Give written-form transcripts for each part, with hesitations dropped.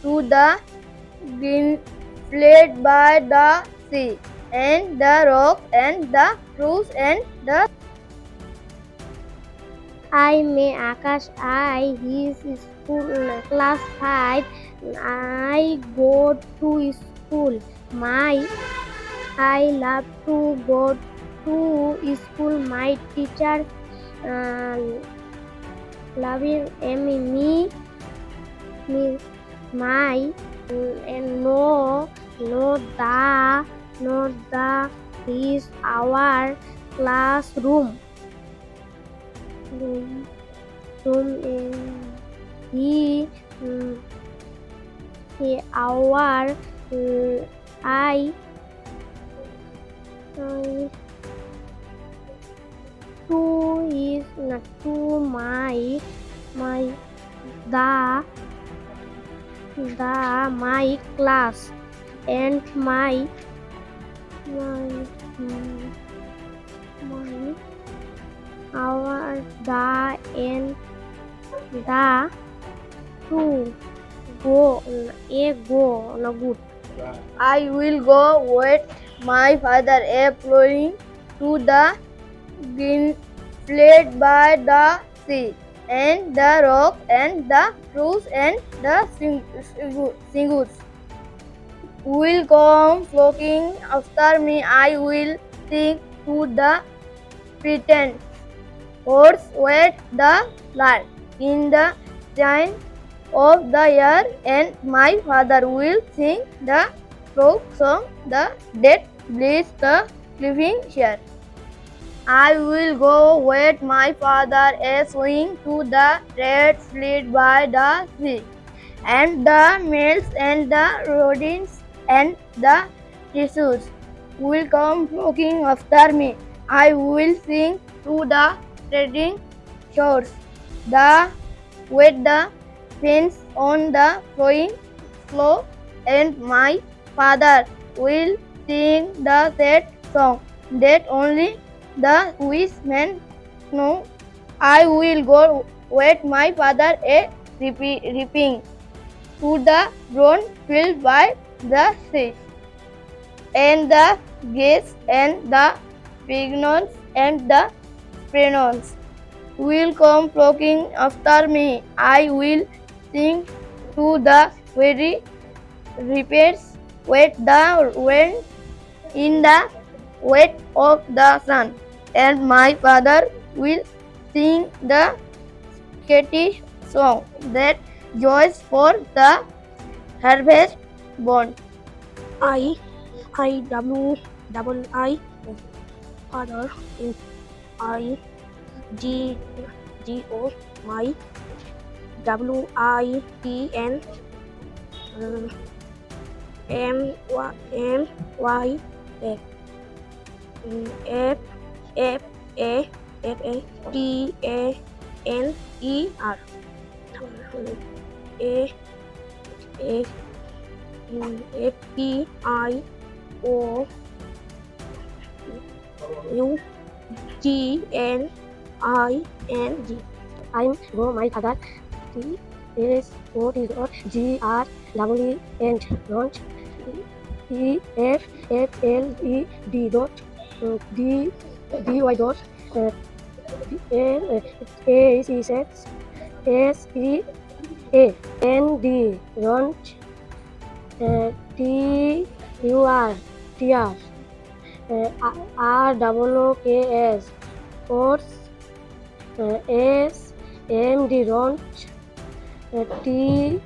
to the green flat by the sea, and the rocks and the trees and the I may Akash I his school class 5. I go to school. I love to go to school. My teacher uh, loving me my and no the is our classroom. Room he our I to is not to my the my class and my our the and the to go no good. I will go with my father plowing to the green flat by the sea, and the rocks and the trees and the singers will come flocking after me. I will sing to the pretend horse with the light in the shine of the year, and my father will sing the folk song, the dead bless the living share. I will go with my father swing to the red fleet by the sea, and the males and the rodents and the tissues will come flocking after me. I will sing to the trading shores, the with the fins on the flowing flow, and my father will sing the sad song that only the wise men know. I will go with my father reaping to the brown field by the sea, and the geese and the pigeons and the sparrows will come flocking after me. I will sing to the very reapers with the wind in the wet of the sun, and my father will sing the Katie song that joys for the harvest born. I father is I G O my WITN MY F TANER FPIO UGNING. I'm go my father T S O T G R W N launch E F F L E D dot D Y dot A C S E A N D launch T U R T R R O K S course S M D launch T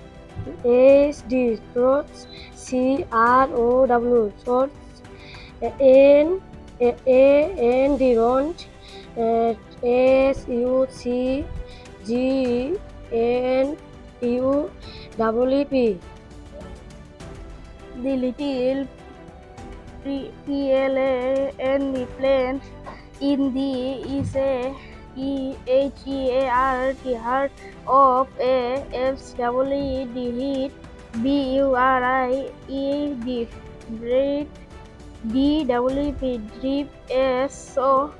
S D trots CROW source N D launch SUCGNUWP. The little PLAN plane in the is a heart of a FWD heat BURIED breed DWP drip SO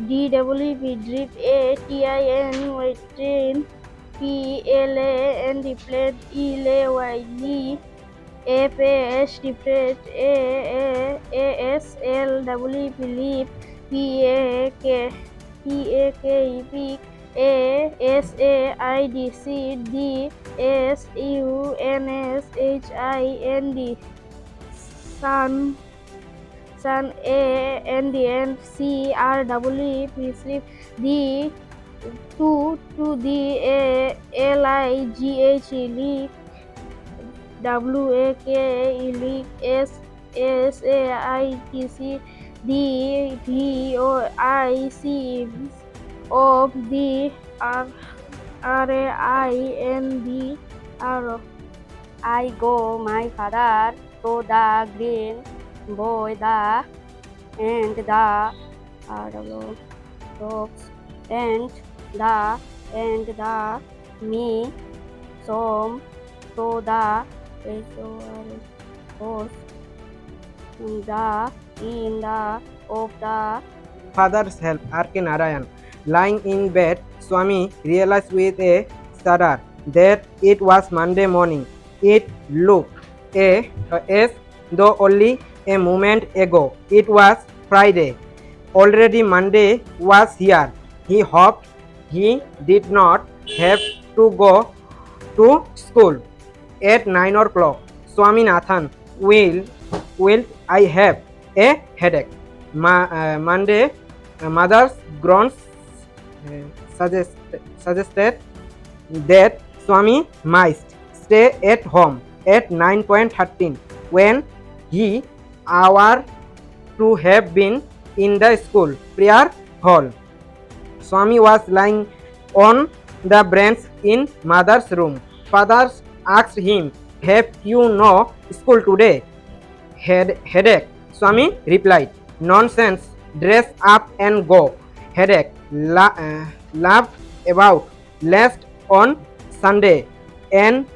DWP drip ATIN train PLAND plant ELAYD FAS different ASL believe PAK PAK ASAIDC DSUNSHIND Sun Sun and CRW prescribe the to the LIGH leak WAK leak SAITC the VOIC of the RAIND. I go my father to the green boy the and the dogs and the me some to the horse the in the of the Father's help, R.K. Narayan. Lying in bed, Swami realized with a shudder that it was Monday morning. It looked as though only a moment ago it was Friday. Already Monday was here. He hoped he did not have to go to school at 9 o'clock. Swaminathan, will I have a headache? Monday, mother's groans suggested that Swami might stay at home at 9:13 when he ought to have been in the school prayer hall. Swami was lying on the bench in mother's room. Father asked him, "Have you no school today?" Headache. Swami replied, "Nonsense. Dress up and go." Headache laughed about last on Sunday, and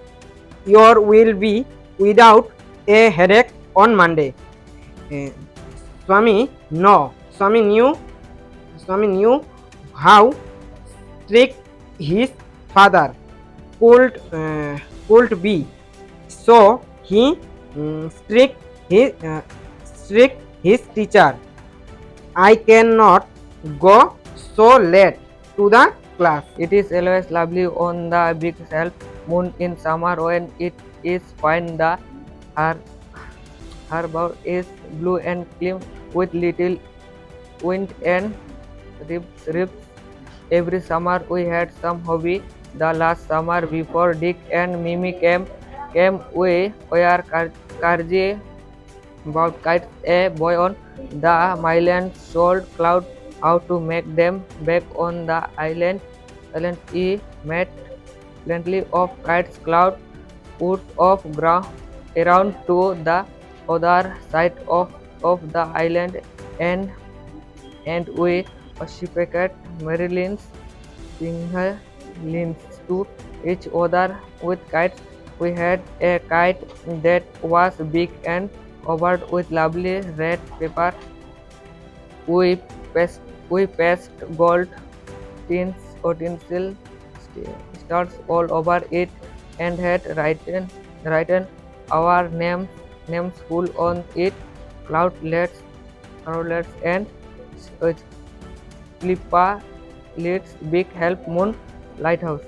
you will be without a headache on Monday. Swami knew how strict his father could be, so he strict his teacher. "I cannot go so late to the class." It is always lovely on the big self moon in summer when it is fine. The harbor is blue and clean with little wind and rips. Every summer we had some hobby. The last summer before Dick and Mimi came we were crazy about kites. A boy on the island showed Cloud how to make them back on the island. He made plenty of kites. Cloud put off ground around to the other side of the island, and we reciprocated Maryland's single links to each other with kites. We had a kite that was big and covered with lovely red paper. We pasted gold tinsel stars all over it and had written our names full on it. Cloudlets and Flippa Lid's Big Help Moon Lighthouse.